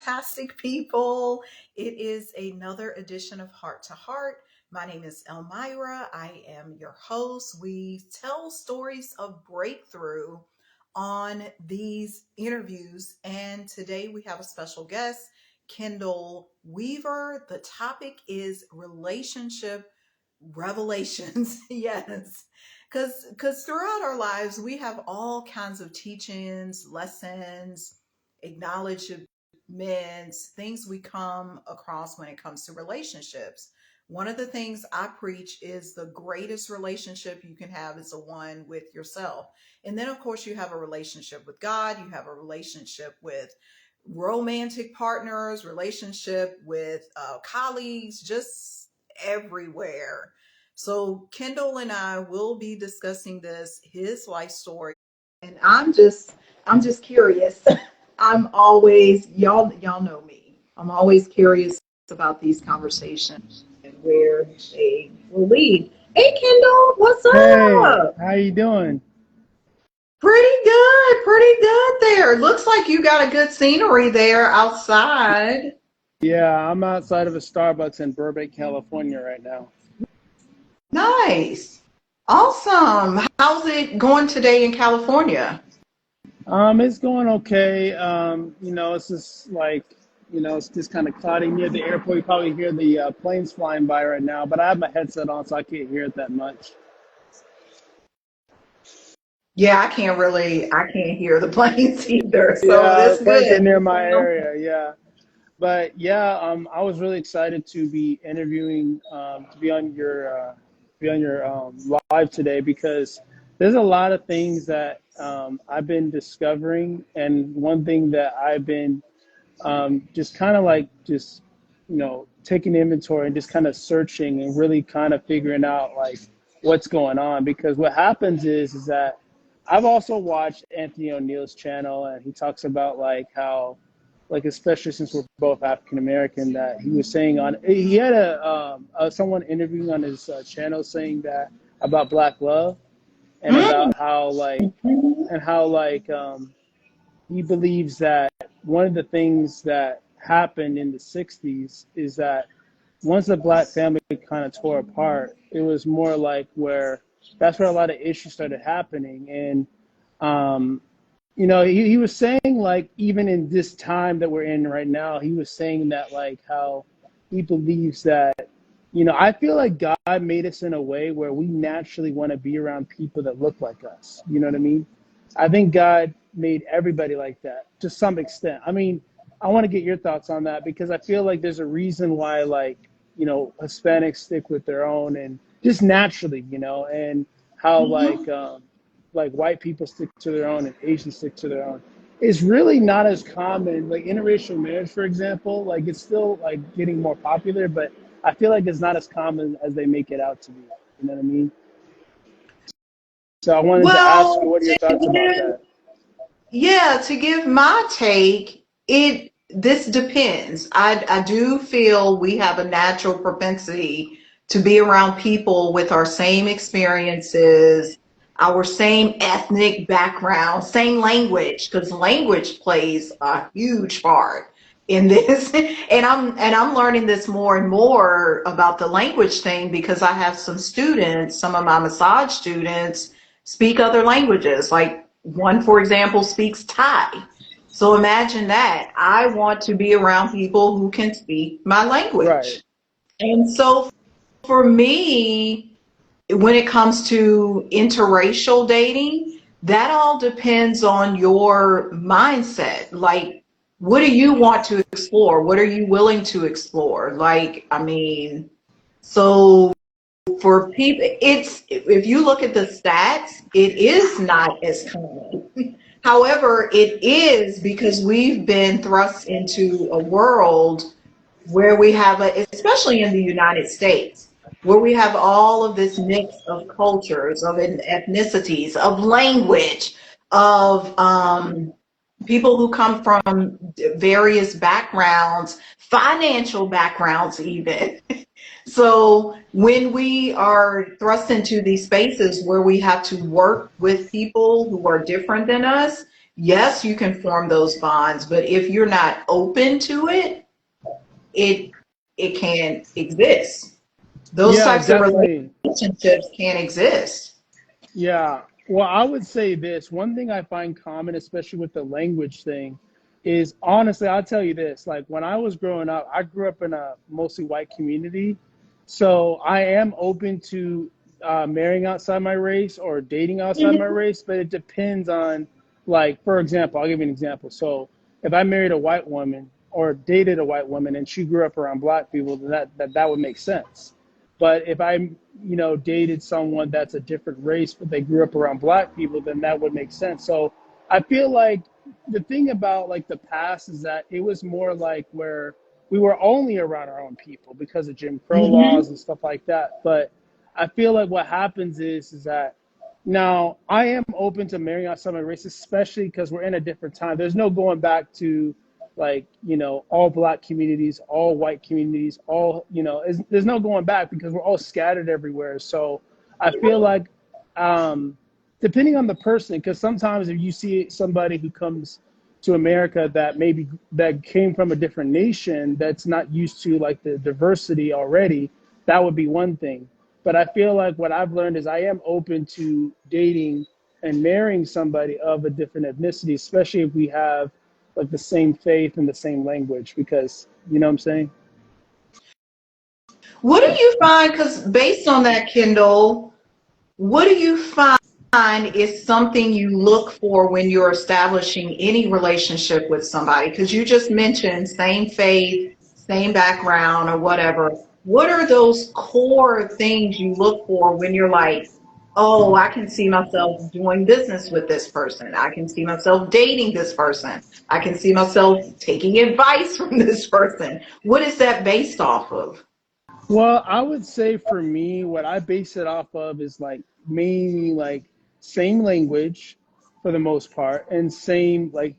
fantastic people. It is another edition of Heart to Heart. My name is Elmira. I am your host. We tell stories of breakthrough on these interviews. And today we have a special guest, Kendal Weaver. The topic is relationship revelations. Yes. Because throughout our lives, we have all kinds of teachings, lessons, acknowledgments, things we come across when it comes to relationships. One of the things I preach is the greatest relationship you can have is the one with yourself. And then, of course, you have a relationship with God, you have a relationship with romantic partners, relationship with colleagues, just everywhere. So Kendall and I will be discussing his life story. And I'm just curious. I'm always y'all know me. I'm always curious about these conversations and where they will lead. Hey Kendall, what's Hey, up? how you doing? Pretty good there. Looks like you got a good scenery there outside. Yeah, I'm outside of a Starbucks in Burbank, California right now. Nice. Awesome. How's it going today in California? It's going okay. It's just it's just kind of cloudy near the airport. You probably hear the planes flying by right now, but I have my headset on, so I can't hear it that much. Yeah, I can't hear the planes either. So Yeah, that's planes are good. near my area. Yeah, but yeah, I was really excited to be interviewing, to be on your live today because there's a lot of things that I've been discovering, and one thing that I've been just kind of like just taking inventory and just kind of searching and really kind of figuring out like what's going on, because what happens is that I've also watched Anthony O'Neill's channel, and he talks about like how, like, especially since we're both African American, that he was saying on he had someone interviewing on his channel saying that about black love, and Mm, about how he believes that one of the things that happened in the 60s is that once the black family kind of tore apart, it was more like where that's where a lot of issues started happening. And um, he was saying, like, even in this time that we're in right now, he was saying that, like, how he believes that, I feel like God made us in a way where we naturally want to be around people that look like us. You know what I mean? I think God made everybody like that to some extent. I mean, I want to get your thoughts on that, because I feel like there's a reason why, like, Hispanics stick with their own, and just naturally, and how mhm. like white people stick to their own and Asians stick to their own. It's really not as common. Like interracial marriage, for example, like it's still like getting more popular, but I feel like it's not as common as they make it out to be. You know what I mean? So I wanted to ask you, Well, what are your to thoughts about give that? yeah, to give my take, it this depends. I do feel we have a natural propensity to be around people with our same experiences, our same ethnic background, same language, because language plays a huge part in this. And I'm learning this more and more about the language thing because I have some students, some of my massage students speak other languages. Like one, for example, speaks Thai. So imagine that. I want to be around people who can speak my Right. language. And so for me, when it comes to interracial dating, that all depends on your mindset. Like, what do you want to explore? What are you willing to explore? Like, I mean, so for people, it's if you look at the stats, it is not as common. However, it is because we've been thrust into a world where we have, especially in the United States, where we have all of this mix of cultures, of ethnicities, of language, of people who come from various backgrounds, financial backgrounds, even. So when we are thrust into these spaces where we have to work with people who are different than us, yes, you can form those bonds, but if you're not open to it, it it can't exist. Those Yeah, types of definitely. relationships can't exist. Yeah. Well, I would say this. One thing I find common, especially with the language thing, is honestly, I'll tell you this. Like when I was growing up, I grew up in a mostly white community. So I am open to marrying outside my race or dating outside my race, but it depends on, like, for example, I'll give you an example. So if I married a white woman or dated a white woman and she grew up around black people, then that would make sense. But if I, dated someone that's a different race, but they grew up around black people, then that would make sense. So I feel like the thing about like the past is that it was more like where we were only around our own people because of Jim Crow laws Hmm. and stuff like that. But I feel like what happens is that now I am open to marrying outside my race, especially because we're in a different time. There's no going back to like all black communities, all white communities, all there's no going back because we're all scattered everywhere. So I feel like depending on the person, because sometimes if you see somebody who comes to America that maybe that came from a different nation that's not used to like the diversity already, that would be one thing. But I feel like what I've learned is I am open to dating and marrying somebody of a different ethnicity, especially if we have like the same faith and the same language, because you know what I'm saying? What do you find? Because based on that, Kendall, what do you find is something you look for when you're establishing any relationship with somebody? Because you just mentioned same faith, same background, or whatever. What are those core things you look for when you're like, oh, I can see myself doing business with this person. I can see myself dating this person. I can see myself taking advice from this person. What is that based off of? Well, I would say for me, what I base it off of is like mainly like same language for the most part, and same like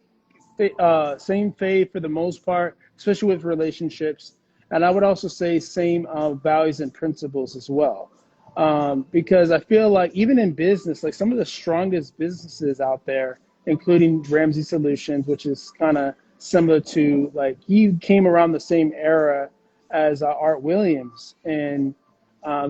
same faith for the most part, especially with relationships. And I would also say same values and principles as well. Because I feel like even in business, like some of the strongest businesses out there, including Ramsey Solutions, which is kind of similar to like he came around the same era as Art Williams, and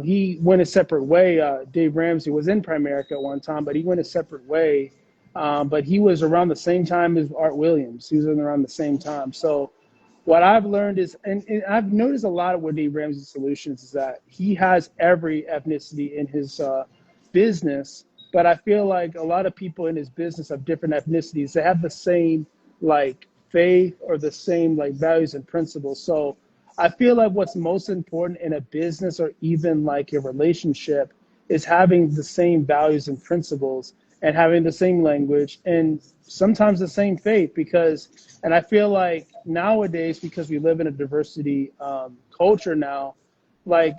he went a separate way. Dave Ramsey was in Primerica at one time, but he went a separate way. But he was around the same time as Art Williams. He was in around the same time. So what I've learned is, and I've noticed a lot of with Dave Ramsey Solutions is that he has every ethnicity in his business. But I feel like a lot of people in his business have different ethnicities. They have the same like faith or the same like values and principles. So I feel like what's most important in a business or even like a relationship is having the same values and principles and having the same language and sometimes the same faith because and I feel like nowadays because we live in a diversity culture now, like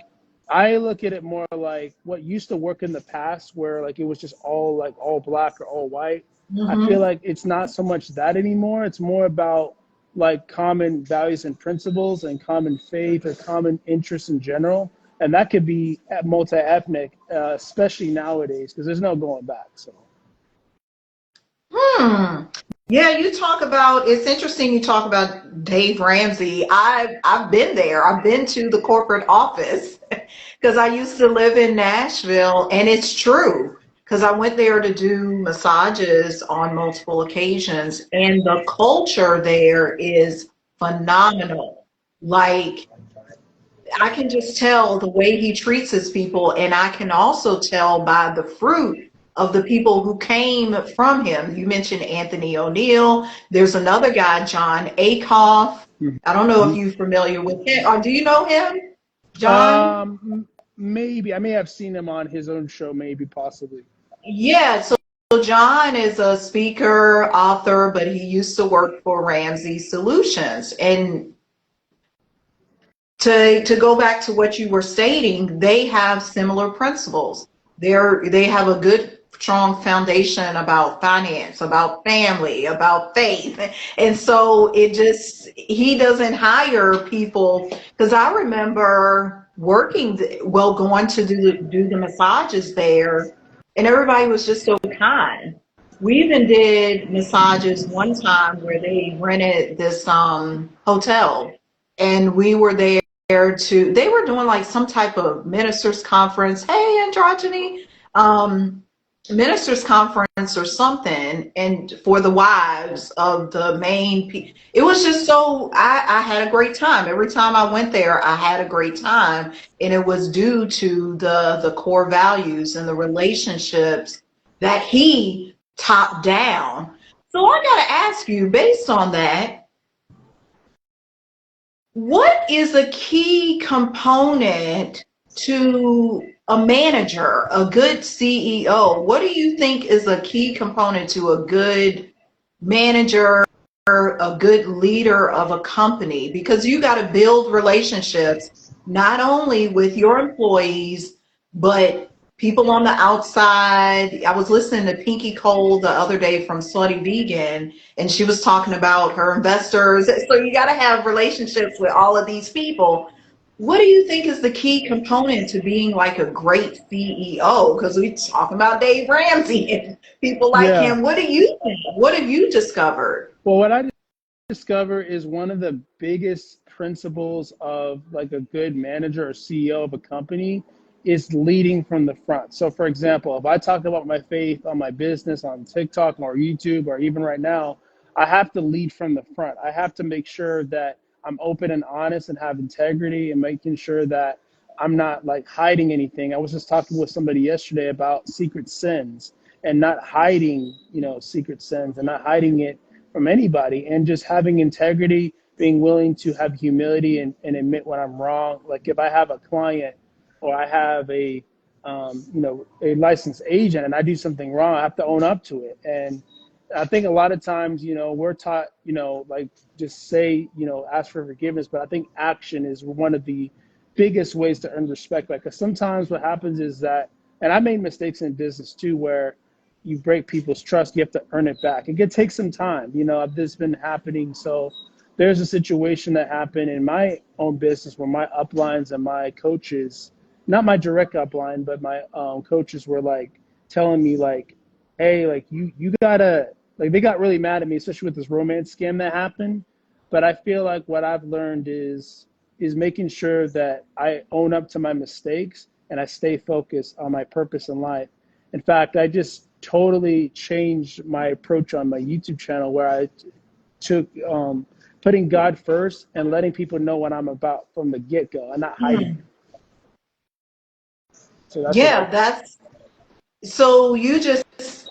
I look at it more like what used to work in the past where like it was just all like all black or all white. I feel Hmm. like it's not so much that anymore. It's more about like common values and principles and common faith or common interests in general. And that could be multi-ethnic, especially nowadays, because there's no going back. So, Hmm. Yeah, you talk about it's interesting you talk about Dave Ramsey. I've been there. I've been to the corporate office because I used to live in Nashville and it's true because I went there to do massages on multiple occasions and the culture there is phenomenal. Like I can just tell the way he treats his people, and I can also tell by the fruit of the people who came from him. You mentioned Anthony O'Neill. There's another guy, John Akoff. I don't know if mhm. you're familiar with him, or do you know him, John? Maybe I may have seen him on his own show, maybe possibly. Yeah, so John is a speaker, author, but he used to work for Ramsey Solutions. And to go back to what you were stating, they have similar principles. They have a good strong foundation about finance, about family, about faith. And so it just he doesn't hire people because I remember working well going to do the massages there and everybody was just so kind. We even did massages one time where they rented this hotel, and we were there to they were doing like some type of ministers conference. Hey, androgyny. Um Ministers conference or something, and for the wives of the it was just so I had a great time. Every time I went there I had a great time, and it was due to the core values and the relationships that he top down. So I got to ask you, based on that, what is a key component to a manager, a good CEO? What do you think is a key component to a good manager, a good leader of a company? Because you got to build relationships not only with your employees, but people on the outside. I was listening to Pinky Cole the other day from Slutty Vegan, and she was talking about her investors. So you got to have relationships with all of these people. What do you think is the key component to being like a great CEO? Because we're talking about Dave Ramsey and people like Yeah. him. What do you think? What have you discovered? Well, what I discover is one of the biggest principles of like a good manager or CEO of a company is leading from the front. So for example, if I talk about my faith on my business on TikTok or YouTube or even right now, I have to lead from the front. I have to make sure that I'm open and honest and have integrity and making sure that I'm not like hiding anything. I was just talking with somebody yesterday about secret sins and not hiding, secret sins and not hiding it from anybody, and just having integrity, being willing to have humility and admit when I'm wrong. Like if I have a client or I have a licensed agent and I do something wrong, I have to own up to it. And I think a lot of times, we're taught, like just say, ask for forgiveness. But I think action is one of the biggest ways to earn respect. Like, 'cause sometimes what happens is that, and I made mistakes in business too, where you break people's trust, you have to earn it back. It could take some time. This has been happening. So there's a situation that happened in my own business where my uplines and my coaches, not my direct upline, but my coaches were like telling me like, hey, like you gotta, like they got really mad at me, especially with this romance scam that happened. But I feel like what I've learned is making sure that I own up to my mistakes and I stay focused on my purpose in life. In fact, I just totally changed my approach on my YouTube channel where I took putting God first and letting people know what I'm about from the get go and not hiding Hmm. it. So that's what I Yeah, do. that's so you just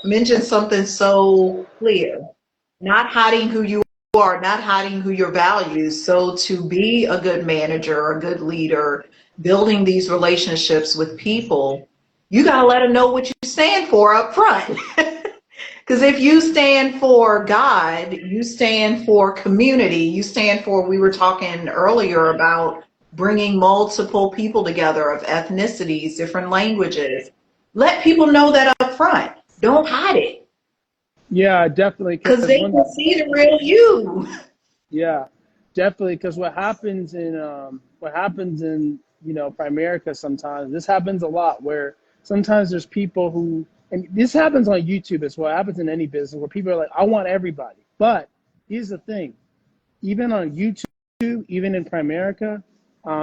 mentioned something so clear. Not hiding who you are, not hiding who your values. So to be a good manager, a good leader, building these relationships with people, you got to let them know what you stand for up front. Because if you stand for God, you stand for community, you stand for, we were talking earlier about bringing multiple people together of ethnicities, different languages. Let people know that up front. Don't hide it Yeah, definitely. because Because they one, can see the real you. yeah, definitely. Because what happens in Primerica sometimes, this happens a lot where sometimes there's people who, and this happens on YouTube as well. It happens in any business where people are like, I want everybody. But here's the thing, even on YouTube, even in Primerica,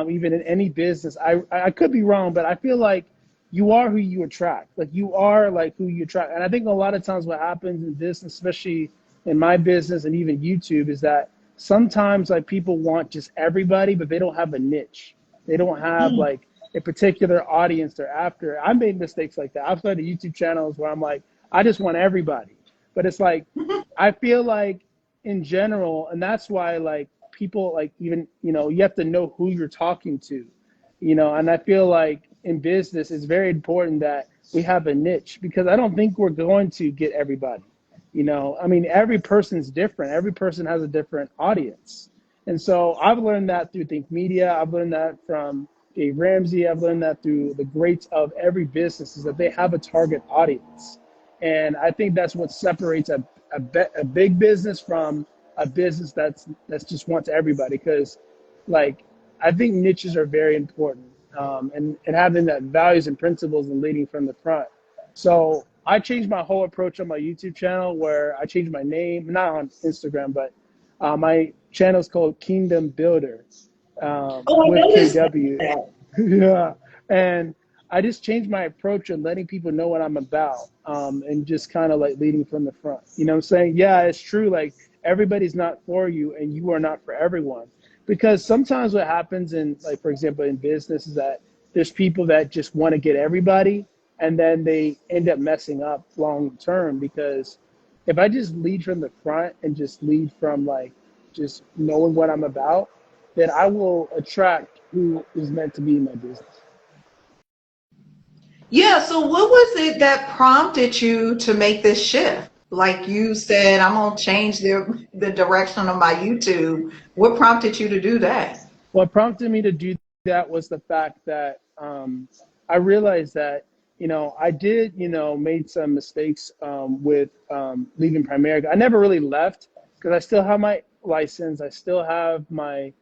even in any business, I could be wrong, but I feel like you are who you attract. Like you are like who you attract. And I think a lot of times what happens in business, especially in my business and even YouTube, is that sometimes like people want just everybody, but they don't have a niche. They don't have Mm. like a particular audience they're after. I made mistakes like that. I've started YouTube channels where I'm like, I just want everybody. But it's like, I feel like in general, and that's why like people like even you have to know who you're talking to, and I feel like in business it's very important that we have a niche because I don't think we're going to get everybody. I mean, every person's different, every person has a different audience. And so I've learned that through Think Media, I've learned that from Dave Ramsey, I've learned that through the greats of every business is that they have a target audience. And I think that's what separates a big business from a business that's just wants everybody. Because, like, I think niches are very important, and having that values and principles and leading from the front. So I changed my whole approach on my YouTube channel where I changed my name, not on Instagram, but my channel is called Kingdom Builder Oh, I with noticed KW. that. Yeah. And I just changed my approach and letting people know what I'm about, and just kind of like leading from the front. You know what I'm saying? Yeah, it's true. Like everybody's not for you and you are not for everyone. Because sometimes what happens in, like, for example, in business is that there's people that just want to get everybody and then they end up messing up long term. Because if I just lead from the front and just lead from like just knowing what I'm about, then I will attract who is meant to be in my business. Yeah, so what was it that prompted you to make this shift? Like you said, I'm gonna change the direction of my YouTube. What prompted you to do that? What prompted me to do that was the fact that I realized that, I did, made some mistakes with leaving Primerica. I never really left because I still have my license. I still have my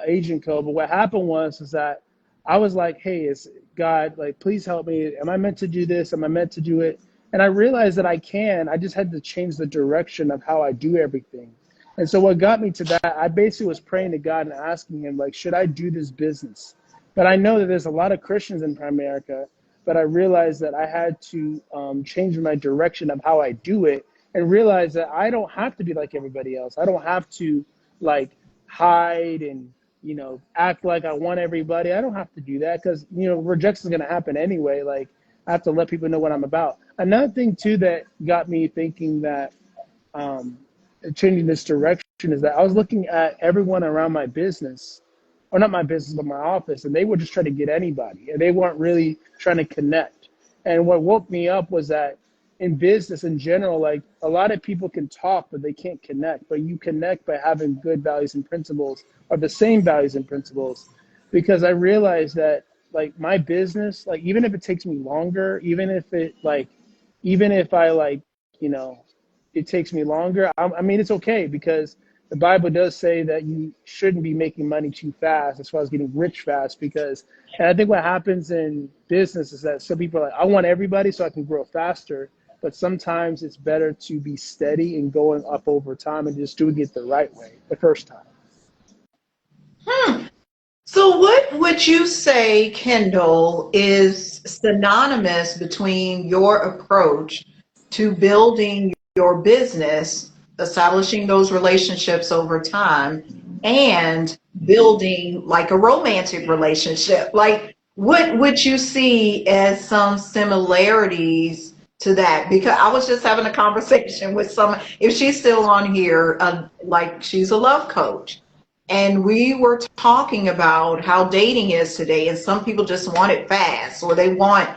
agent code. But what happened was is that I was like, hey, is God, like, please help me. Am I meant to do this? Am I meant to do it? And I realized that I can. I just had to change the direction of how I do everything. And so what got me to that, I basically was praying to God and asking him, like, should I do this business? But I know that there's a lot of Christians in Primerica, but I realized that I had to change my direction of how I do it and realize that I don't have to be like everybody else. I don't have to like hide and, act like I want everybody. I don't have to do that because, rejection is going to happen anyway. Like I have to let people know what I'm about. Another thing too that got me thinking that um, changing this direction is that I was looking at everyone around my business, or not my business, but my office, and they were just trying to get anybody, and they weren't really trying to connect. And what woke me up was that in business in general, like a lot of people can talk, but they can't connect. But you connect by having good values and principles, or the same values and principles. Because I realized that like my business, like even if it takes me longer, even if I like, you know, it takes me longer. I mean, it's okay because the Bible does say that you shouldn't be making money too fast as far as getting rich fast. Because, and I think what happens in business is that some people are like, I want everybody so I can grow faster. But sometimes it's better to be steady and going up over time and just doing it the right way the first time. Hmm. So what would you say, Kendall, is synonymous between your approach to building your business, establishing those relationships over time, and building like a romantic relationship? Like, what would you see as some similarities to that? Because I was just having a conversation with someone, if she's still on here, like she's a love coach. And we were talking about how dating is today, and some people just want it fast, or they want,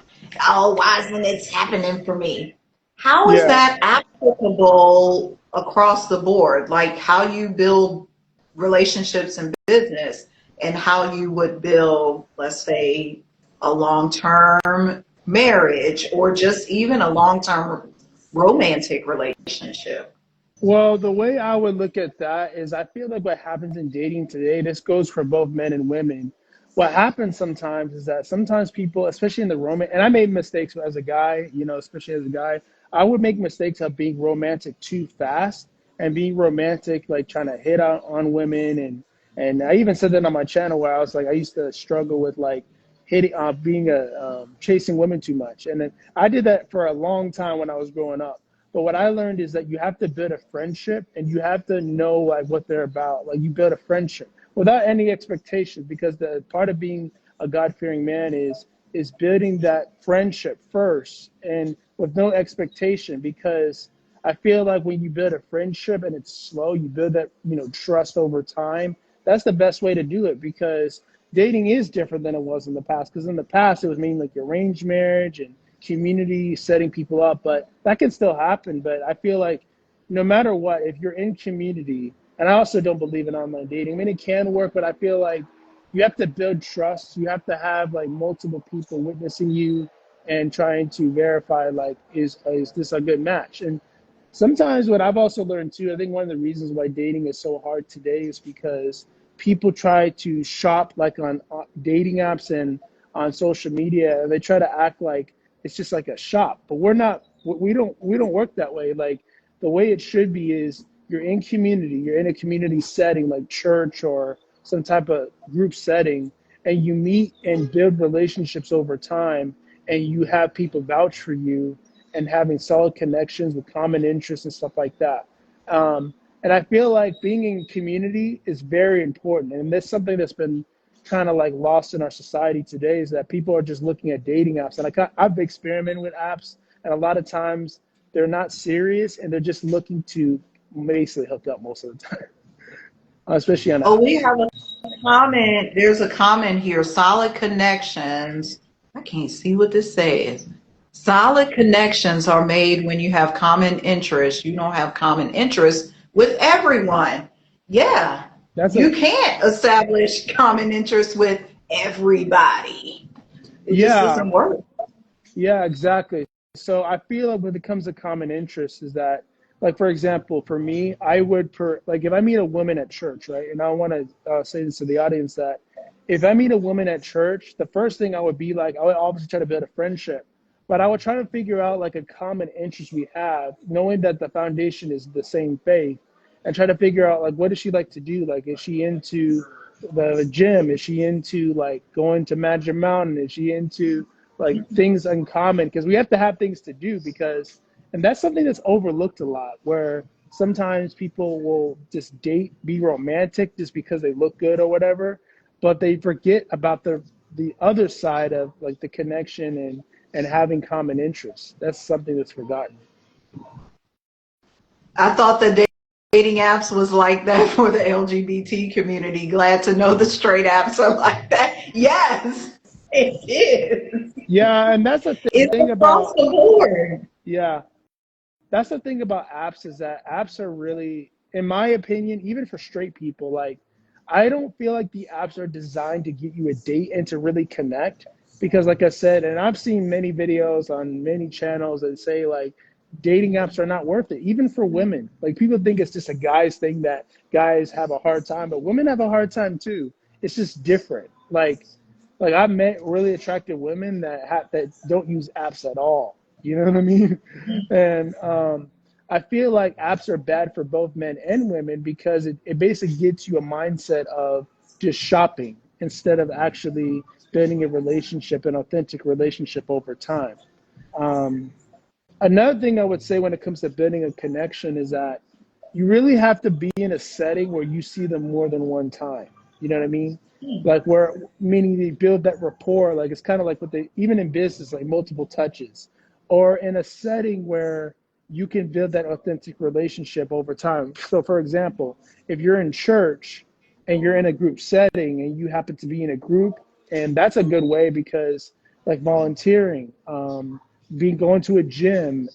oh, why isn't this happening for me? How is Yeah. that applicable across the board? Like how you build relationships in business and how you would build, let's say, a long term marriage or just even a long term romantic relationship. Well, the way I would look at that is I feel like what happens in dating today, this goes for both men and women. What happens sometimes is that sometimes people, especially in the romance, and I made mistakes as a guy, especially as a guy, I would make mistakes of being romantic too fast and being romantic, like trying to hit on women. And I even said that on my channel where I was like, I used to struggle with like hitting, chasing women too much. And then I did that for a long time when I was growing up. But what I learned is that you have to build a friendship and you have to know like what they're about. Like you build a friendship without any expectations because the part of being a God-fearing man is building that friendship first and with no expectation because I feel like when you build a friendship and it's slow, you build that, trust over time. That's the best way to do it because dating is different than it was in the past. Because in the past, it was mainly like arranged marriage and community setting people up, but that can still happen. But I feel like no matter what, if you're in community, and I also don't believe in online dating. I mean, it can work, but I feel like you have to build trust. You have to have like multiple people witnessing you and trying to verify like is this a good match? And sometimes what I've also learned too, I think one of the reasons why dating is so hard today is because people try to shop like on dating apps and on social media. And they try to act like it's just like a shop, but we're not. We don't work that way. Like the way it should be is you're in community, you're in a community setting like church or some type of group setting, and you meet and build relationships over time, and you have people vouch for you and having solid connections with common interests and stuff like that. And I feel like being in community is very important, and that's something that's been kind of like lost in our society today is that people are just looking at dating apps. And I've experimented with apps, and a lot of times they're not serious and they're just looking to basically hook up most of the time, especially on Oh, we apps. have a comment. There's a comment here. Solid connections. I can't see what this says. Solid connections are made when you have common interests. You don't have common interests with everyone. Yeah, That's a you can't establish common interests with everybody. It just Yeah, doesn't work. yeah, exactly. So I feel like when it comes to common interests is that, like, for example, for me, I would, like, if I meet a woman at church, right? And I want to say this to the audience that if I meet a woman at church, the first thing I would be like, I would obviously try to build a friendship, but I would try to figure out like a common interest we have, knowing that the foundation is the same faith, and try to figure out like what does she like to do? Like, is she into the gym? Is she into like going to Magic Mountain? Is she into like things in common? Because we have to have things to do because, and that's something that's overlooked a lot where sometimes people will just date, be romantic just because they look good or whatever, but they forget about the other side of like the connection and having common interests. That's something that's forgotten. I thought the dating apps was like that for the LGBT community. Glad to know the straight apps are like that. Yes, it is. Yeah, and that's the It's thing across about the board. yeah, that's the thing about apps is that apps are really, in my opinion, even for straight people, like I don't feel like the apps are designed to get you a date and to really connect. Because like I said, and I've seen many videos on many channels that say like dating apps are not worth it, even for women. Like people think it's just a guy's thing that guys have a hard time, but women have a hard time too. It's just different. Like I've met really attractive women that don't use apps at all. You know what I mean? And I feel like apps are bad for both men and women because it basically gets you a mindset of just shopping instead of actually building a relationship, an authentic relationship over time. Um, Another thing I would say when it comes to building a connection is that you really have to be in a setting where you see them more than one time. You know what I mean? Like where meaning they build that rapport. Like it's kind of like what they even in business, like multiple touches, or in a setting where you can build that authentic relationship over time. So, for example, if you're in church and you're in a group setting and you happen to be in a group, and that's a good way because like volunteering, being going to a gym,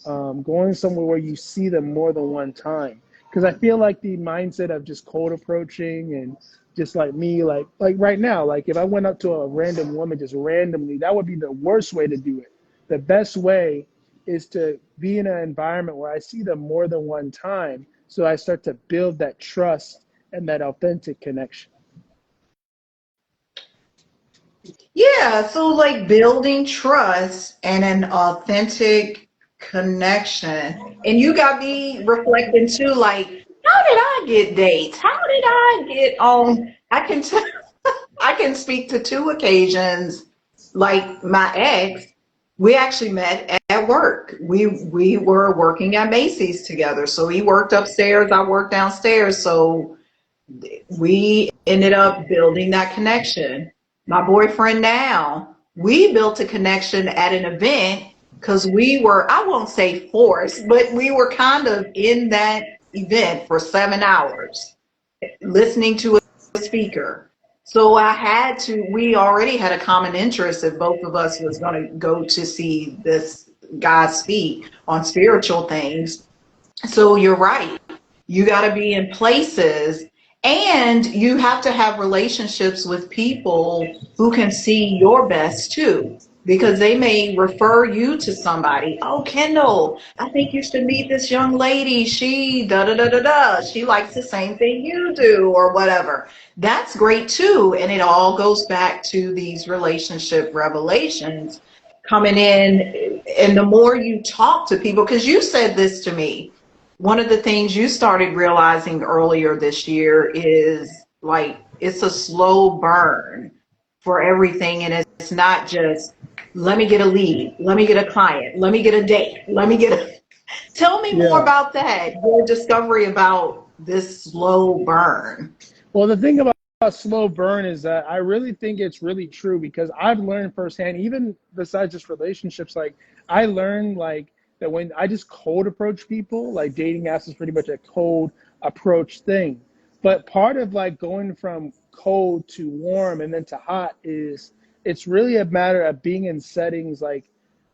going somewhere where you see them more than one time. Because I feel like the mindset of just cold approaching and just like me, like right now, like if I went up to a random woman just randomly, that would be the worst way to do it. The best way is to be in an environment where I see them more than one time, so I start to build that trust and that authentic connection. Yeah, so like building trust and an authentic connection. And you got me reflecting too, like, how did I get dates? How did I get on? I can speak to two occasions. Like my ex, we actually met at work. We were working at Macy's together. So he worked upstairs, I worked downstairs. So we ended up building that connection. My boyfriend now, we built a connection at an event because we were, I won't say forced, but we were kind of in that event for 7 hours listening to a speaker. So I had to, we already had a common interest if both of us was going to go to see this guy speak on spiritual things. So you're right. You got to be in places and you have to have relationships with people who can see your best too. Because they may refer you to somebody. Oh, Kendall, I think you should meet this young lady. She da da da da da. She likes the same thing you do, or whatever. That's great too. And it all goes back to these relationship revelations coming in. And the more you talk to people, because you said this to me, one of the things you started realizing earlier this year is like it's a slow burn for everything. And it's not just, let me get a lead, let me get a client, let me get a date, let me get a. Tell me more Yeah. about that, your discovery about this slow burn. Well, the thing about slow burn is that I really think it's really true because I've learned firsthand, even besides just relationships, like I learned like that when I just cold approach people, like dating apps is pretty much a cold approach thing. But part of like going from cold to warm and then to hot is it's really a matter of being in settings like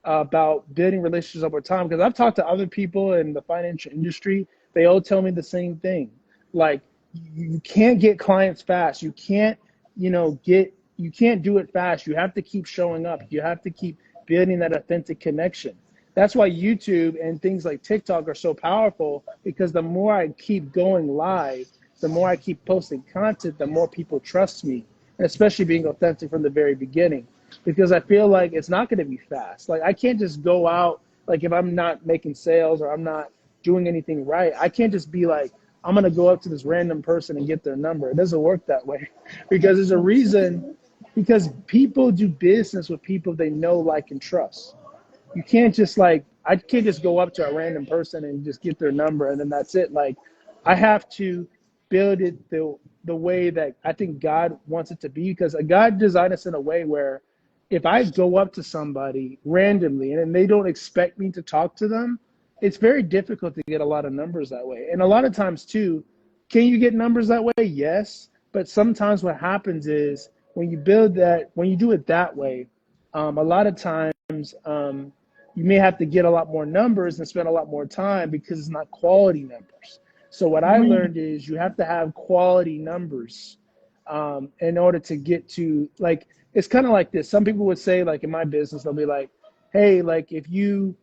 about building relationships over time. Because I've talked to other people in the financial industry, they all tell me the same thing. Like you can't get clients fast. You can't, you can't do it fast. You have to keep showing up. You have to keep building that authentic connection. That's why YouTube and things like TikTok are so powerful because the more I keep going live, the more I keep posting content, the more people trust me, and especially being authentic from the very beginning. Because I feel like it's not going to be fast. Like I can't just go out like if I'm not making sales or I'm not doing anything right. I can't just be like, I'm gonna go up to this random person and get their number. It doesn't work that way because there's a reason. Because people do business with people they know, like, and trust. You can't just like I can't just go up to a random person and just get their number and then that's it. Like I have to build it the way that I think God wants it to be because God designed us in a way where if I go up to somebody randomly and they don't expect me to talk to them, it's very difficult to get a lot of numbers that way. And a lot of times too, can you get numbers that way? Yes. But sometimes what happens is when you do it that way, a lot of times you may have to get a lot more numbers and spend a lot more time because it's not quality numbers. So what I learned is you have to have quality numbers in order to get to like it's kind of like this. Some people would say like in my business they'll be like, hey, like if your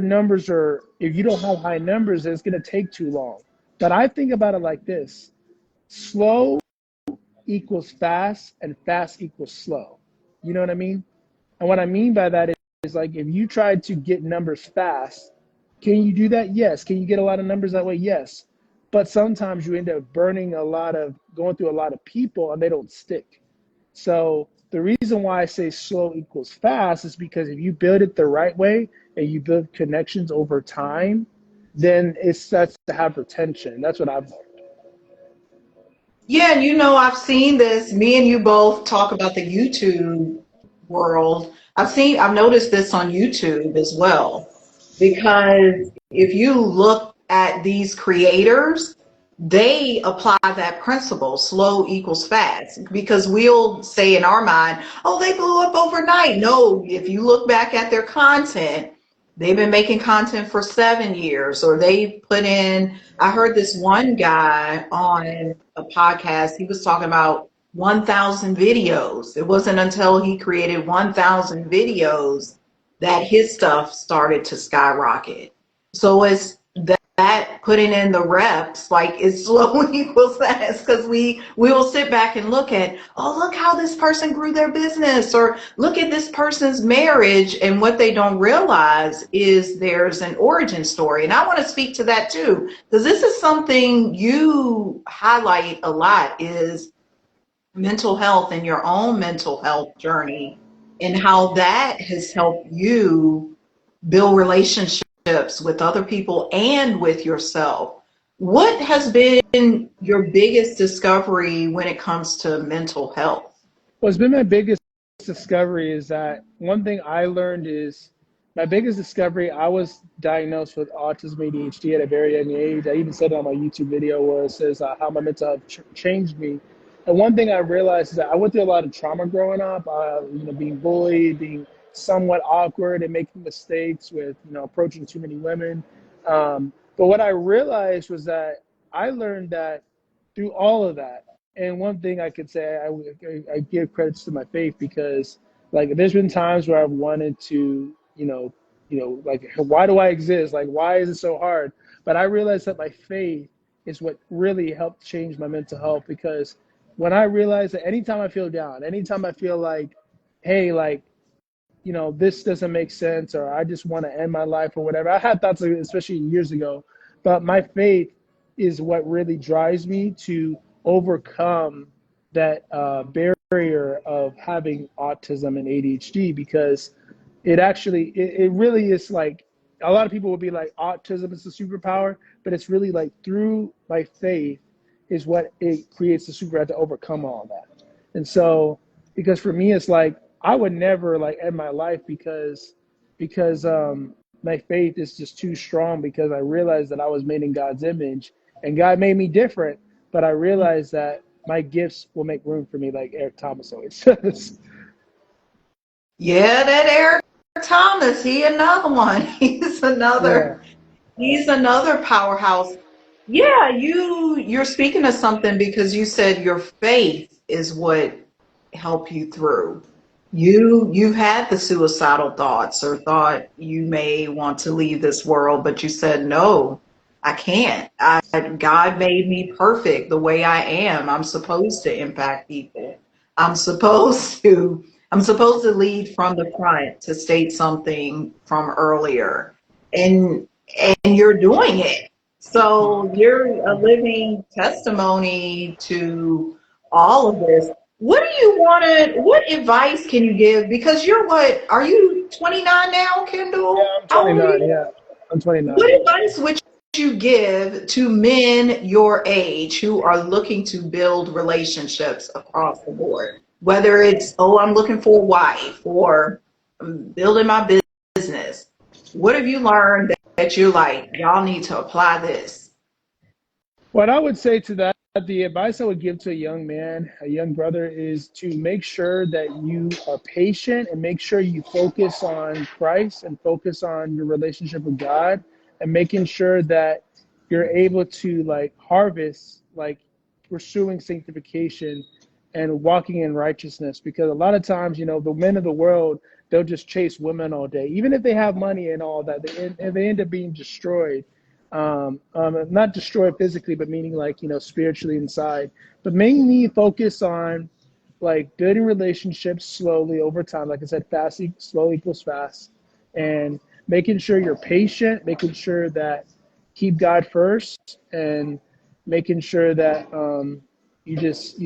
numbers are if you don't have high numbers, it's going to take too long. But I think about it like this: slow equals fast, and fast equals slow. You know what I mean? And what I mean by that is like if you try to get numbers fast, can you do that? Yes. Can you get a lot of numbers that way? Yes. But sometimes you end up going through a lot of people and they don't stick. So the reason why I say slow equals fast is because if you build it the right way and you build connections over time, then it starts to have retention. That's what I've learned. Yeah, and I've seen this. Me and you both talk about the YouTube world. I've noticed this on YouTube as well. Because if you look at these creators, they apply that principle, slow equals fast. Because we'll say in our mind, oh, they blew up overnight. No, if you look back at their content, they've been making content for 7 years, or they put in. I heard this one guy on a podcast, he was talking about 1,000 videos. It wasn't until he created 1,000 videos that his stuff started to skyrocket. So it's that putting in the reps, like it's slow equals fast, because we will sit back and look at, oh, look how this person grew their business, or look at this person's marriage, and what they don't realize is there's an origin story. And I want to speak to that too, because this is something you highlight a lot, is mental health and your own mental health journey, and how that has helped you build relationships with other people and with yourself. What has been your biggest discovery when it comes to mental health? What's been my biggest discovery is that one thing I learned is my biggest discovery. I was diagnosed with autism ADHD at a very young age. I even said it on my YouTube video where it says how my mental health changed me. And one thing I realized is that I went through a lot of trauma growing up, being bullied, being somewhat awkward and making mistakes with, approaching too many women. But what I realized was that I learned that through all of that, and one thing I could say, I give credits to my faith because, like, there's been times where I've wanted to, like, why do I exist? Like, why is it so hard? But I realized that my faith is what really helped change my mental health because when I realized that anytime I feel down, anytime I feel like, hey, like, this doesn't make sense, or I just want to end my life or whatever. I had thoughts, especially years ago, but my faith is what really drives me to overcome that barrier of having autism and ADHD, because it really is like, a lot of people will be like autism is a superpower, but it's really like through my faith is what it creates the superpower to overcome all that. And so, because for me, it's like I would never like end my life because my faith is just too strong, because I realized that I was made in God's image and God made me different, but I realized that my gifts will make room for me, like Eric Thomas always says. Yeah, that Eric Thomas, he another one. Yeah. He's another powerhouse. Yeah, you're speaking of something because you said your faith is what helped you through. You had the suicidal thoughts or thought you may want to leave this world, but you said no, I can't. God made me perfect the way I am. I'm supposed to impact people. I'm supposed to I'm supposed to lead from the front, to state something from earlier. And and you're doing it. So you're a living testimony to all of this. What advice can you give? Because are you 29 now, Yeah, Kendall? I'm How old are 29. you? Yeah, I'm 29. What advice would you give to men your age who are looking to build relationships across the board? Whether it's, oh, I'm looking for a wife, or I'm building my business. What have you learned that you're like, y'all need to apply this? What I would say to that, the advice I would give to a young man, a young brother, is to make sure that you are patient and make sure you focus on Christ and focus on your relationship with God, and making sure that you're able to like harvest, like pursuing sanctification and walking in righteousness. Because a lot of times, the men of the world, they'll just chase women all day, even if they have money and all that, they end up being destroyed, not destroyed physically, but meaning like, spiritually inside. But mainly focus on like building relationships slowly over time. Like I said, fast, slow equals fast. And making sure you're patient, making sure that keep God first, and making sure that you just,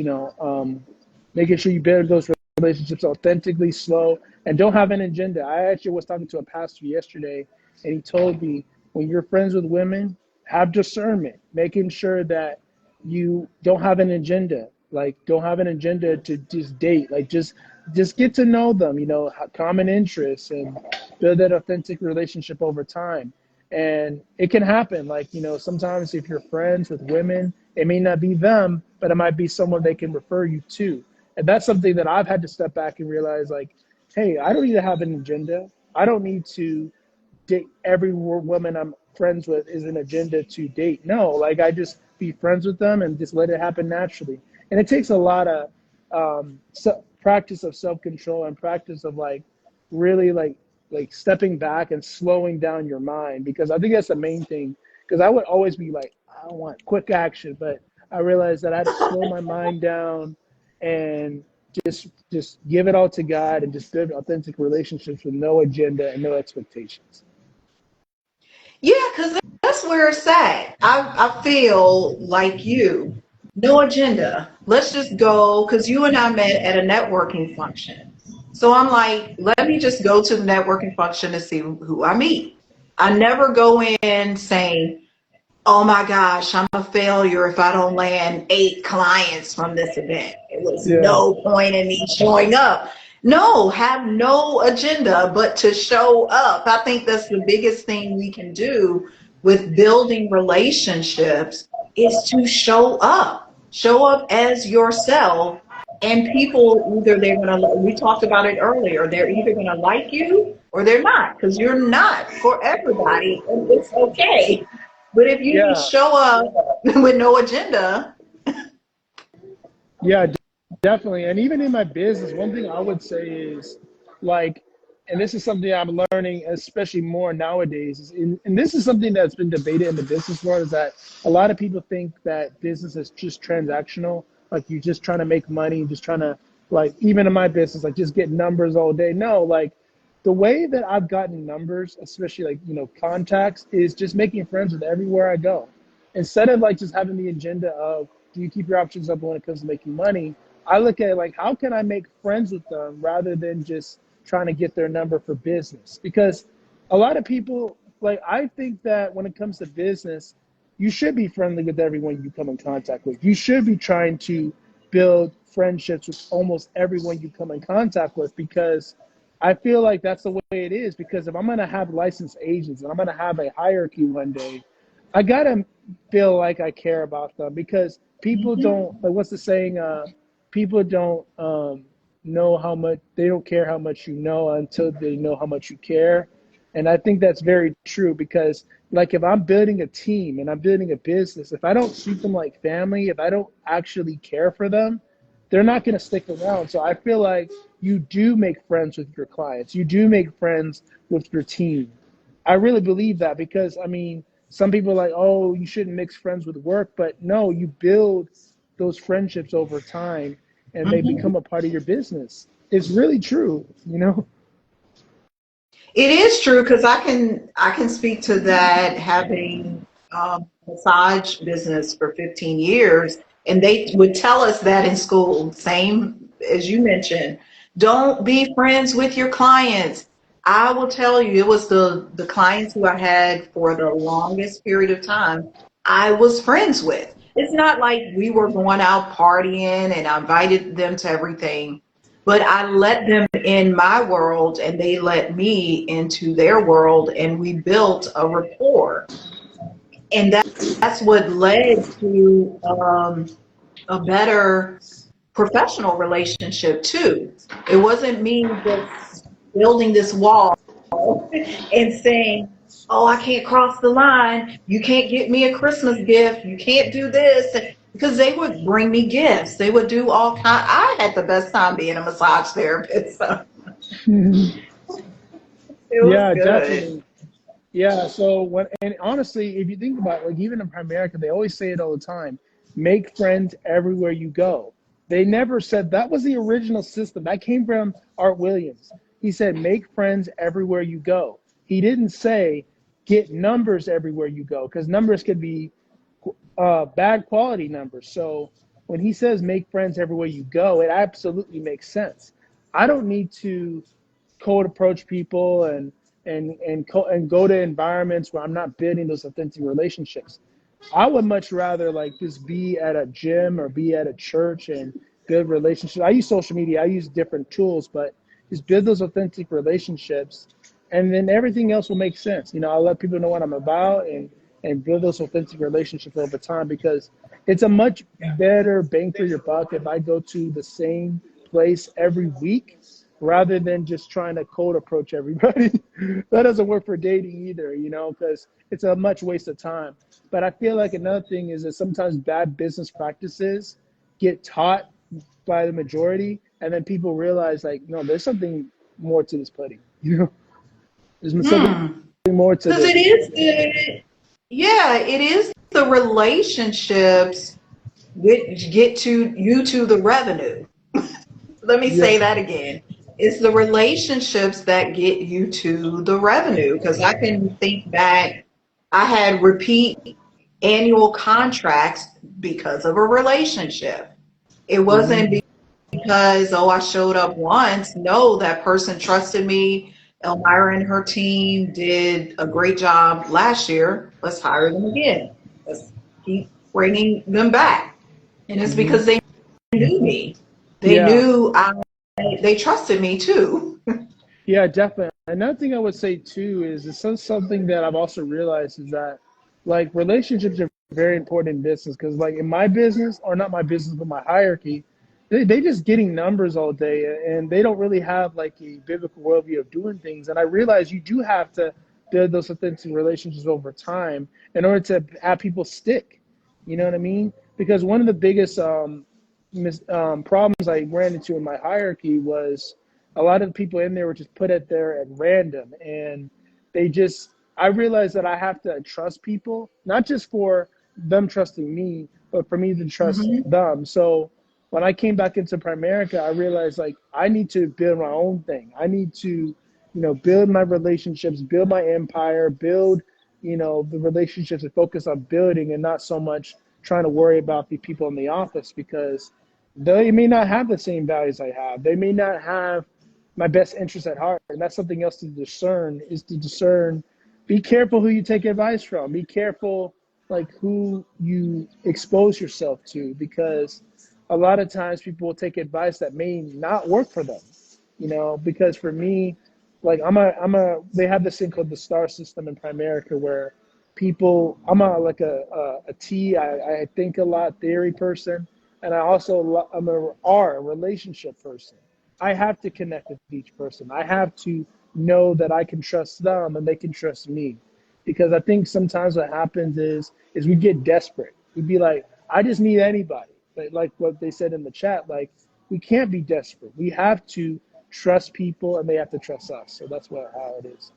making sure you build those relationships authentically, slow, and don't have an agenda. I actually was talking to a pastor yesterday, and he told me, when you're friends with women, have discernment, making sure that you don't have an agenda. Like, don't have an agenda to just date. Like, just get to know them. Common interests, and build that authentic relationship over time. And it can happen. Like, sometimes if you're friends with women, it may not be them, but it might be someone they can refer you to. And that's something that I've had to step back and realize, like, hey, I don't need to have an agenda. I don't need to date every woman I'm friends with is an agenda to date. No, like, I just be friends with them and just let it happen naturally. And it takes a lot of practice of self control, and practice of like really like stepping back and slowing down your mind, because I think that's the main thing. Because I would always be like, I want quick action, but I realized that I had to slow my mind down and just give it all to God, and just build authentic relationships with no agenda and no expectations. Yeah, because that's where it's at. I feel like you. No agenda. Let's just go, because you and I met at a networking function. So I'm like, let me just go to the networking function and see who I meet. I never go in saying, oh my gosh, I'm a failure if I don't land 8 clients from this event. It was Yeah. no point in me showing up. No, have no agenda, but to show up. I think that's the biggest thing we can do with building relationships, is to show up. Show up as yourself. And people, either we talked about it earlier, they're either going to like you or they're not, because you're not for everybody, and it's okay. But if you just Yeah. show up with no agenda, Yeah, definitely. And even in my business, one thing I would say is like, and this is something I'm learning, especially more nowadays, and this is something that's been debated in the business world, is that a lot of people think that business is just transactional. Like, you're just trying to make money, just trying to, like, even in my business, like, just get numbers all day. No, like, the way that I've gotten numbers, especially like, contacts, is just making friends with everywhere I go. Instead of like just having the agenda of do you keep your options open when it comes to making money, I look at it like how can I make friends with them rather than just trying to get their number for business. Because a lot of people, like, I think that when it comes to business, you should be friendly with everyone you come in contact with. You should be trying to build friendships with almost everyone you come in contact with, because I feel like that's the way it is. Because if I'm going to have licensed agents and I'm going to have a hierarchy one day, I got to feel like I care about them, because people Mhm. don't, like, what's the saying? People don't know how much, they don't care how much you know until they know how much you care. And I think that's very true, because like if I'm building a team and I'm building a business, if I don't treat them like family, if I don't actually care for them, they're not going to stick around. So I feel like you do make friends with your clients. You do make friends with your team. I really believe that, because I mean, some people are like, oh, you shouldn't mix friends with work, but no, you build those friendships over time and they Mhm. become a part of your business. It's really true. It is true because I can speak to that having massage business for 15 years, and they would tell us that in school, same as you mentioned, don't be friends with your clients. I will tell you, it was the clients who I had for the longest period of time I was friends with. It's not like we were going out partying and I invited them to everything, but I let them in my world and they let me into their world and we built a rapport. And that's what led to a better professional relationship too. It wasn't me just building this wall and saying, "Oh, I can't cross the line. You can't get me a Christmas gift. You can't do this." Because they would bring me gifts. They would do all kind. I had the best time being a massage therapist. So it was Yeah, good. definitely. Yeah. So and honestly, if you think about it, like even in America, they always say it all the time: make friends everywhere you go. They never said that was the original system. That came from Art Williams. He said, make friends everywhere you go. He didn't say get numbers everywhere you go, because numbers could be bad quality numbers. So when he says make friends everywhere you go, it absolutely makes sense. I don't need to cold approach people and go to environments where I'm not building those authentic relationships. I would much rather like just be at a gym or be at a church and build relationships. I use social media, I use different tools, but just build those authentic relationships, and then everything else will make sense. I'll let people know what I'm about and build those authentic relationships over time, because it's a much better bang for your buck if I go to the same place every week rather than just trying to cold approach everybody. That doesn't work for dating either, because it's a much waste of time. But I feel like another thing is that sometimes bad business practices get taught by the majority, and then people realize like, no, there's something more to this pudding. There's something Hmm. more to Because it this. is the yeah, it is the relationships which get to you to the revenue. Let me Yeah. say that again. It's the relationships that get you to the revenue. Because I can think back, I had repeat annual contracts because of a relationship. It wasn't Hmm. because, oh, I showed up once. No, that person trusted me. Elmira and her team did a great job last year. Let's hire them again. Let's keep bringing them back. And it's Hmm. because they knew me. They Yeah. knew they trusted me too. Yeah, definitely. Another thing I would say too is it's something that I've also realized is that like relationships are very important in business, because like in my business, or not my business but my hierarchy, they just getting numbers all day and they don't really have like a biblical worldview of doing things. And I realize you do have to build those authentic relationships over time in order to have people stick. You know what I mean? Because one of the biggest problems I ran into in my hierarchy was a lot of the people in there were just put at there at random, and they just I realized that I have to trust people, not just for them trusting me, but for me to trust Hmm. them. So when I came back into Primerica, I realized like I need to build my own thing. I need to build my relationships, build my empire, build, the relationships that focus on building and not so much trying to worry about the people in the office because they may not have the same values I have. They may not have my best interests at heart. And that's something else to discern. Be careful who you take advice from. Be careful like who you expose yourself to because a lot of times people will take advice that may not work for them. Because for me, like they have this thing called the star system in Primerica where people, I'm a like a T, I think a lot theory person, and I'm a R, a relationship person. I have to connect with each person. I have to know that I can trust them and they can trust me. Because I think sometimes what happens is we get desperate. We'd be like, I just need anybody. But like what they said in the chat, like we can't be desperate. We have to trust people and they have to trust us. So that's how it is.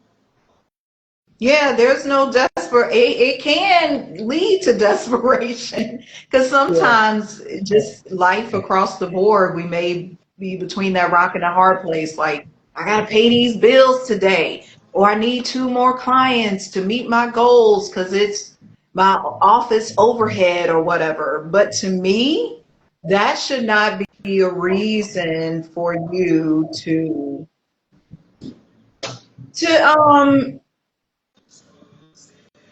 Yeah, there's no desperate. It can lead to desperation because Yeah. sometimes just life across the board, we may be between that rock and a hard place. Like, I got to pay these bills today, or I need two more clients to meet my goals because it's my office overhead or whatever. But to me, that should not be a reason for you to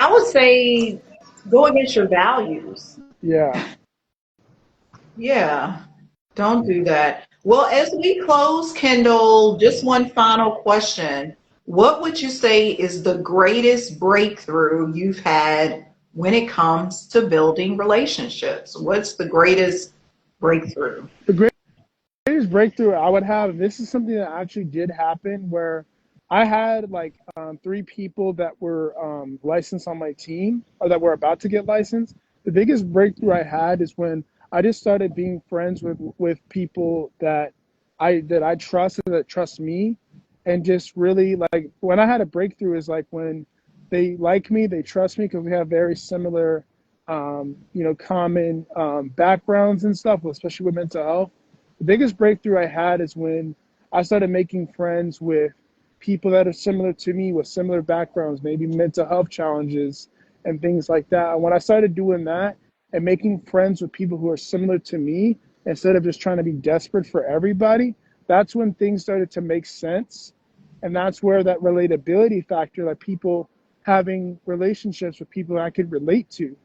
I would say go against your values. Yeah. Yeah, don't do that. Well, as we close, Kendall, just one final question. What would you say is the greatest breakthrough you've had when it comes to building relationships? What's the greatest breakthrough? The greatest breakthrough I would have, this is something that actually did happen where I had like three people that were licensed on my team or that were about to get licensed. The biggest breakthrough I had is when I just started being friends with people that I trust and that trust me, and just really like when I had a breakthrough is like when they like me, they trust me because we have very similar, common backgrounds and stuff, especially with mental health. The biggest breakthrough I had is when I started making friends with people that are similar to me with similar backgrounds, maybe mental health challenges and things like that. And when I started doing that and making friends with people who are similar to me, instead of just trying to be desperate for everybody, that's when things started to make sense. And that's where that relatability factor, like people having relationships with people I could relate to,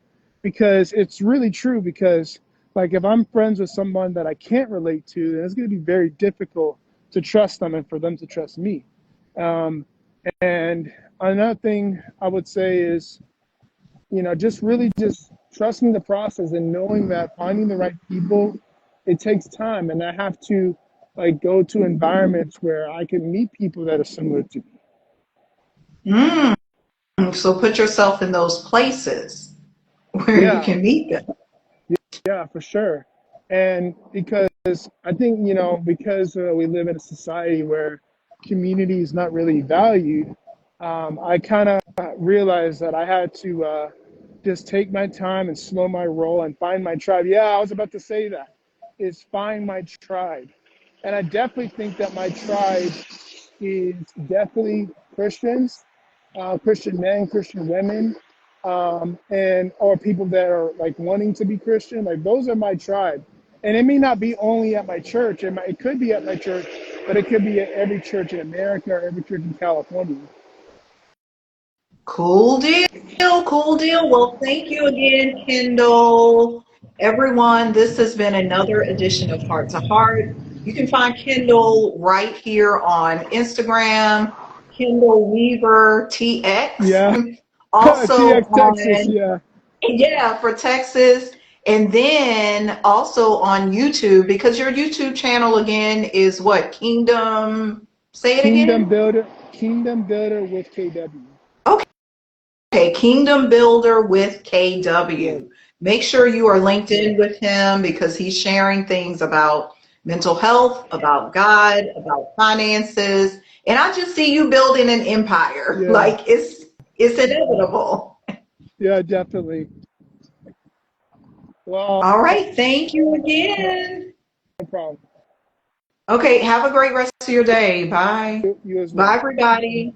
because it's really true. Because like if I'm friends with someone that I can't relate to, then it's going to be very difficult to trust them and for them to trust me. Um, and another thing I would say is, just really just trusting the process and knowing that finding the right people, it takes time. And I have to like go to environments where I can meet people that are similar to me. Mm, so put yourself in those places where you Yeah, can meet them. yeah, for sure. And because I think, because we live in a society where community is not really valued, I kind of realized that I had to just take my time and slow my roll and find my tribe. Yeah, I was about to say that, is find my tribe. And I definitely think that my tribe is definitely Christians, Christian men, Christian women, and or people that are like wanting to be Christian. Like those are my tribe, and it may not be only at my church. It could be at my church, but it could be at every church in America or every church in California. Cool deal. Cool deal. Well, thank you again, Kendall. Everyone, this has been another edition of Heart to Heart. You can find Kendall right here on Instagram, Kendall Weaver TX. Yeah, Also TX Texas. on, Yeah, yeah, for Texas. And then also on YouTube, because your YouTube channel again is what? Kingdom, say it Kingdom again? Builder, Kingdom Builder with KW. Okay, Kingdom Builder with Yeah, KW. Make sure you are linked in with him because he's sharing things about mental health, about God, about finances. And I just see you building an empire. yeah, Like it's inevitable. yeah, definitely. Well, All right, thank you no, again. no problem. Okay, have a great rest of your day. Bye. You as Bye, well. everybody.